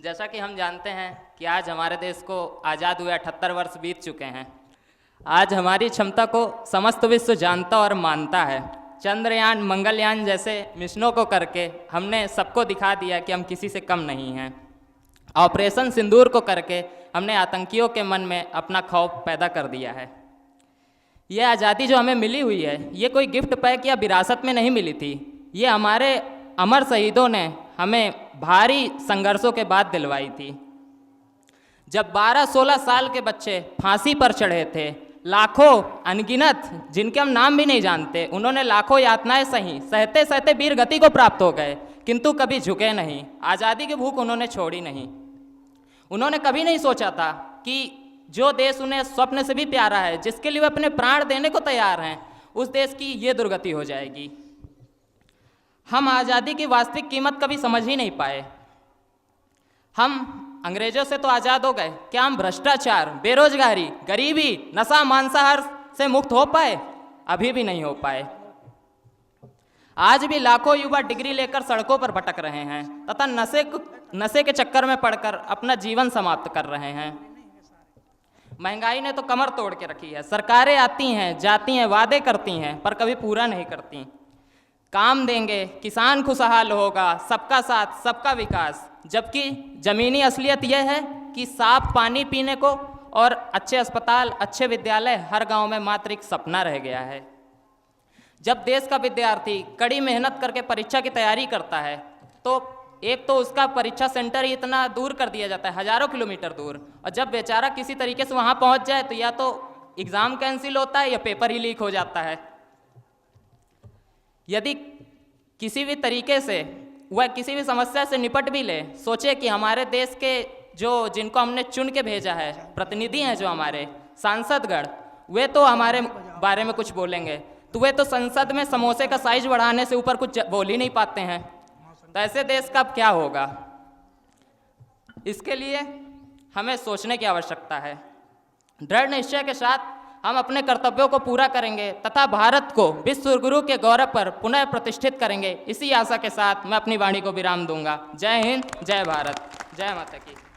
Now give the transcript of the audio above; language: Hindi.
जैसा कि हम जानते हैं कि आज हमारे देश को आज़ाद हुए 78 वर्ष बीत चुके हैं। आज हमारी क्षमता को समस्त विश्व जानता और मानता है। चंद्रयान, मंगलयान जैसे मिशनों को करके हमने सबको दिखा दिया कि हम किसी से कम नहीं हैं। ऑपरेशन सिंदूर को करके हमने आतंकियों के मन में अपना खौफ पैदा कर दिया है। ये आज़ादी जो हमें मिली हुई है, ये कोई गिफ्ट पैक या विरासत में नहीं मिली थी। ये हमारे अमर शहीदों ने हमें भारी संघर्षों के बाद दिलवाई थी। जब 12-16 साल के बच्चे फांसी पर चढ़े थे, लाखों अनगिनत जिनके हम नाम भी नहीं जानते, उन्होंने लाखों यातनाएं सही, सहते सहते वीर गति को प्राप्त हो गए, किंतु कभी झुके नहीं। आज़ादी की भूख उन्होंने छोड़ी नहीं। उन्होंने कभी नहीं सोचा था कि जो देश उन्हें स्वप्न से भी प्यारा है, जिसके लिए वे अपने प्राण देने को तैयार हैं, उस देश की ये दुर्गति हो जाएगी। हम आज़ादी की वास्तविक कीमत कभी समझ ही नहीं पाए। हम अंग्रेजों से तो आज़ाद हो गए, क्या हम भ्रष्टाचार, बेरोजगारी, गरीबी, नशा, मांसाहार से मुक्त हो पाए? अभी भी नहीं हो पाए। आज भी लाखों युवा डिग्री लेकर सड़कों पर भटक रहे हैं तथा नशे के चक्कर में पड़कर अपना जीवन समाप्त कर रहे हैं। महंगाई ने तो कमर तोड़ के रखी है। सरकारें आती हैं, जाती हैं, वादे करती हैं, पर कभी पूरा नहीं करती। काम देंगे, किसान खुशहाल होगा, सबका साथ, सबका विकास, जबकि ज़मीनी असलियत यह है कि साफ पानी पीने को और अच्छे अस्पताल, अच्छे विद्यालय हर गांव में मात्र एक सपना रह गया है। जब देश का विद्यार्थी कड़ी मेहनत करके परीक्षा की तैयारी करता है, तो एक तो उसका परीक्षा सेंटर ही इतना दूर कर दिया जाता है, हजारों किलोमीटर दूर, और जब बेचारा किसी तरीके से वहाँ पहुँच जाए तो या तो एग्ज़ाम कैंसिल होता है या पेपर ही लीक हो जाता है। यदि किसी भी तरीके से वह किसी भी समस्या से निपट भी ले, सोचे कि हमारे देश के जिनको हमने चुन के भेजा है, प्रतिनिधि हैं जो हमारे सांसदगण, वे तो हमारे बारे में कुछ बोलेंगे, तो वे तो संसद में समोसे का साइज बढ़ाने से ऊपर कुछ बोल ही नहीं पाते हैं। तो ऐसे देश का अब क्या होगा? इसके लिए हमें सोचने की आवश्यकता है। दृढ़ निश्चय के साथ हम अपने कर्तव्यों को पूरा करेंगे तथा भारत को विश्व गुरु के गौरव पर पुनः प्रतिष्ठित करेंगे। इसी आशा के साथ मैं अपनी वाणी को विराम दूंगा। जय हिंद, जय भारत, जय माता की।